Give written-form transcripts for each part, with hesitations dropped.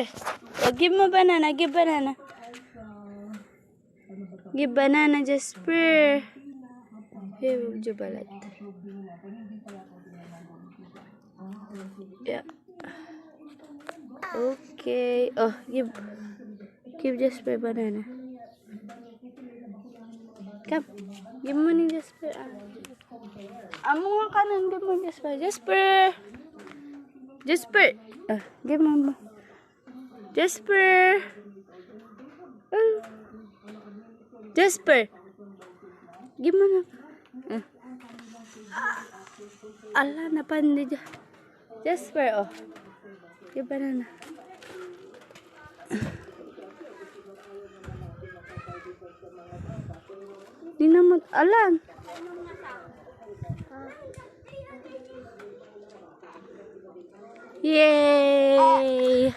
Jasper. Oh, give mo banana. Give banana. Give banana, Jasper. Here, jubalat. Yeah. Okay. Oh, give Jasper banana. Come. Give mo ni Jasper. Amo nga kanan. Give mo Jasper. Jasper. Jasper. Give mo. Jasper. Jasper. Give mo na. Ala, napandi dyan. Jasper, oh. Give banana. Di naman, alan. Yay!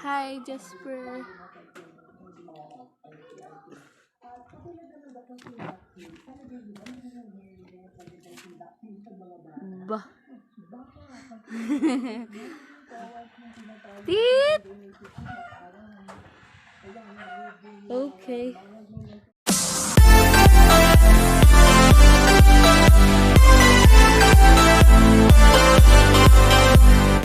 Hi, Jasper. Bah. Tit. Okay.